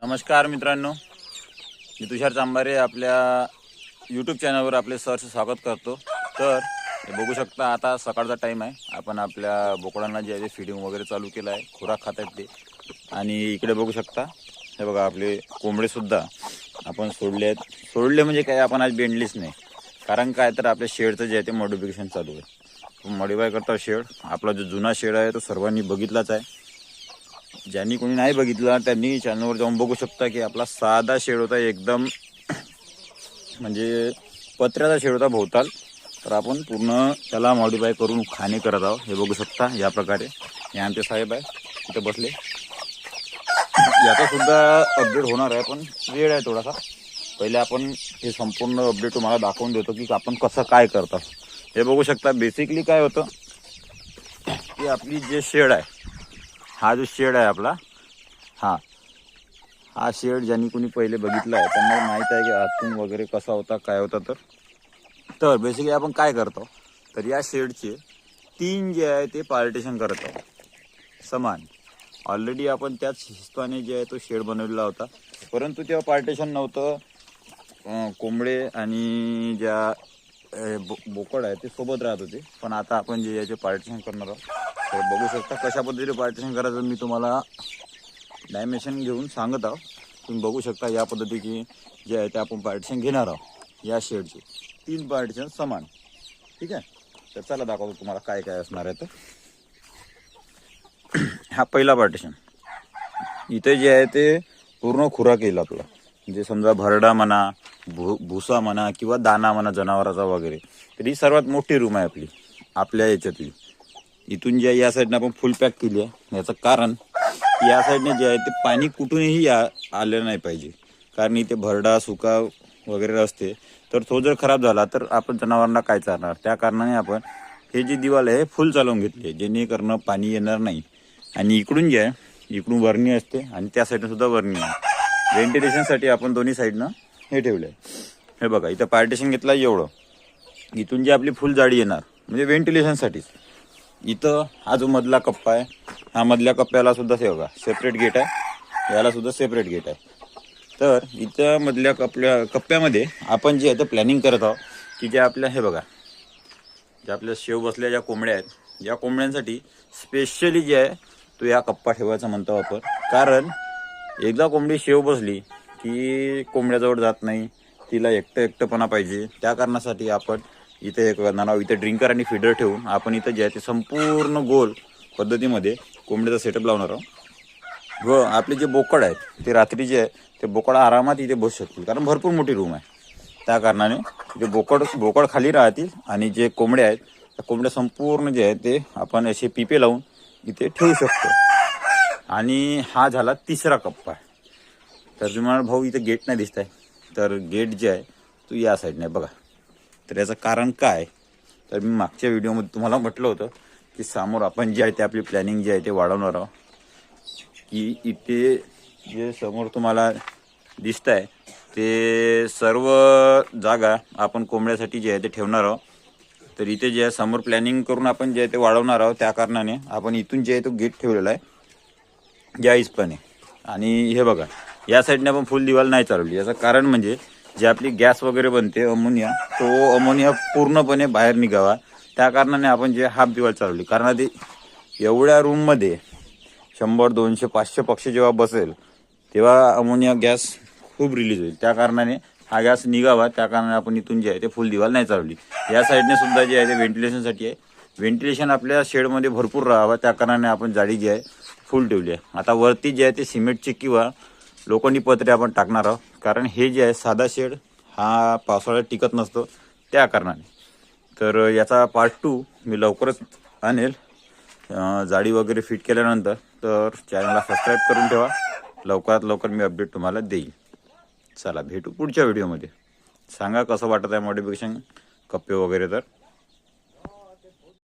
नमस्कार मित्रांनो, मी तुषार चांबारे आपल्या यूट्यूब चॅनलवर आपले सहर्ष स्वागत करतो। तर हे बघू शकता आता सकाळचा टाइम आहे। आपण आपल्या बोकडांना जे आहे फीडिंग वगैरे चालू केलं आहे, खुराक खात आहेत ते। आणि इकडे बघू शकता हे बघा आपले कोंबडे सुद्धा आपण सोडले आहेत। सोडले म्हणजे काय, आपण आज बेंडलीच नाही, कारण काय तर आपल्या शेडचं जे आहे ते मॉडिफिकेशन चालू आहे। मॉडिफाय करता शेड, आपला जो जुना शेड आहे तो सर्वांनी बघितलाच आहे। ज्यांनी कोणी नाही बघितला त्यांनी चॅनलवर जाऊन बघू शकता की आपला साधा शेड होता, एकदम म्हणजे पत्र्याचा शेड होता भोवताल। तर आपण पूर्ण त्याला मॉडिफाय करून खाणे करत आहोत। हे बघू शकता या प्रकारे। हे आमचे साहेब आहे तिथे बसले। याचा सुद्धा अपडेट होणार आहे, पण वेळ आहे थोडासा। पहिले आपण हे संपूर्ण अपडेट तुम्हाला दाखवून देतो की आपण कसं काय करतो। हे बघू शकता बेसिकली काय होतं की आपली जे शेड आहे, हा जो शेड आहे आपला, हा शेड ज्यांनी कोणी पहिले बघितला आहे त्यांना माहित आहे की आतून वगैरे कसा होता काय होता। तर बेसिकली आपण काय करतो, तर या शेडचे 3 जे आहे ते पार्टिशन करत आहोत समान। ऑलरेडी आपण त्याच हिशोबाने जे आहे तो शेड बनवलेला होता, परंतु तेव्हा पार्टिशन नव्हतं। कोंबडे आणि ज्या बोकड आहे ते सोबत राहत होते, पण आता आपण जे याचे पार्टिशन करणार आहोत। तर बघू शकता कशा पद्धतीने पार्टिशन करायचं मी तुम्हाला डायमेन्शन घेऊन सांगत आहोत। तुम्ही बघू शकता या पद्धतीची जे आहे ते आपण पार्टिशन घेणार आहोत। या शेडचे 3 पार्टिशन समान, ठीक आहे। तर चला दाखवतो तुम्हाला काय काय असणार आहे। तर हा पहिला पार्टिशन, इथे जे आहे ते पूर्ण खुराक येईल आपला, म्हणजे समजा भरडा म्हणा, भुसा म्हणा किंवा दाना म्हणा जनावराचा वगैरे। तर ही सर्वात मोठी रूम आहे आपल्या याच्यातली। इथून जे या साईडने आपण फुल पॅक केली आहे, याचं कारण या साईडने जे आहे ते पाणी कुठूनही आलं नाही पाहिजे, कारण इथे भरडा सुका वगैरे असते। तर तो जर खराब झाला तर आपण जनावरांना काय चारणार। त्या कारणाने आपण हे जी दिवाल आहे फुल चालवून घेतली आहे, जेणेकरून पाणी येणार नाही। आणि इकडून जे आहे, इकडून वरणी असते आणि त्या साईडने सुद्धा वरणी आहे। व्हेंटिलेशनसाठी आपण दोन्ही साईडनं हे ठेवलं आहे। हे बघा इथं पार्टिशन घेतलं एवढं, इथून जी आपली फुल जाडी येणार म्हणजे व्हेंटिलेशनसाठीच। इथं हा जो मधला कप्पा आहे, हा मधल्या कप्प्याला सुद्धा बघा सेपरेट गेट आहे, याला सुद्धा सेपरेट गेट आहे। तर इथं मधल्या कप्प्यामध्ये आपण जे आहे ते प्लॅनिंग करत आहोत की जे आपल्या हे बघा ज्या आपल्या शेव बसल्या ज्या कोंबड्या आहेत, या कोंबड्यांसाठी स्पेशली जे आहे तो या कप्पा ठेवायचा म्हणतो आपण। कारण एकदा कोंबडी शेव बसली की कोंबड्याजवळ जात नाही, तिला एकटंपणा पाहिजे। त्या कारणासाठी आपण इथे एक करणार आहोत, इथे ड्रिंकर आणि फीडर ठेवून आपण इथं जे आहे ते संपूर्ण गोल पद्धतीमध्ये कोंबड्याचा सेटअप लावणार आहोत। व आपले जे बोकड आहेत ते रात्री जे आहे ते बोकड आरामात इथे बसू शकतील, कारण भरपूर मोठी रूम आहे। त्या कारणाने ते बोकड खाली राहतील आणि जे कोंबड्या आहेत त्या कोंबड्या संपूर्ण जे आहे ते आपण असे पिपे लावून इथे ठेवू शकतो। आणि हा झाला तिसरा कप्पा। तर तुम्हाला भाऊ इथे गेट नाही दिसत आहे, तर गेट जे आहे तो या साईडने बघा। तर याचं कारण काय, तर मी मागच्या व्हिडिओमध्ये तुम्हाला म्हटलं होतं की समोर आपण जे आहे ते आपली प्लॅनिंग जे आहे ते वाढवणार आहोत। की इथे जे समोर तुम्हाला दिसत आहे ते सर्व जागा आपण कोंबड्यासाठी जे आहे ते ठेवणार आहोत। तर इथे जे आहे समोर प्लॅनिंग करून आपण जे आहे ते वाढवणार आहोत। त्या कारणाने आपण इथून जे आहे तो गेट ठेवलेला आहे या हिसपाने। आणि हे बघा या साईडने आपण फुल दिवाल नाही चालवली, याचं कारण म्हणजे जे आपली गॅस वगैरे बनते अमोनिया, तो अमोनिया पूर्णपणे बाहेर निघावा। त्या कारणाने आपण जे हाफ दिवाल चालवली, कारण ते एवढ्या रूममध्ये 100, 200, 500 पक्षी जेव्हा बसेल तेव्हा अमोनिया गॅस खूप रिलीज होईल। त्या कारणाने हा गॅस निघावा, त्या कारणाने आपण इथून जे आहे ते फुल दिवाल नाही चालवली। या साईडने सुद्धा जे आहे ते व्हेंटिलेशनसाठी आहे, व्हेंटिलेशन आपल्या शेडमध्ये भरपूर राहावं त्या कारणाने आपण जाळी जी आहे फुल ठेवली आहे। आता वरती जे आहे ते सिमेंटची किंवा लोखंडी पत्रे आपण टाकणार आहोत, कारण हे जे आहे साधा शेड हा पावसाळ्यात टिकत नसतो त्या कारणाने। तर याचा पार्ट 2 मी लवकरच आणेल जाळी वगैरे फिट केल्यानंतर। तर चॅनलला सबस्क्राईब करून ठेवा, लवकरात लवकर मी अपडेट तुम्हाला देईल। चला भेटू पुढच्या व्हिडिओमध्ये। सांगा कसं वाटत आहे मॉडिफिकेशन कप्पे वगैरे। तर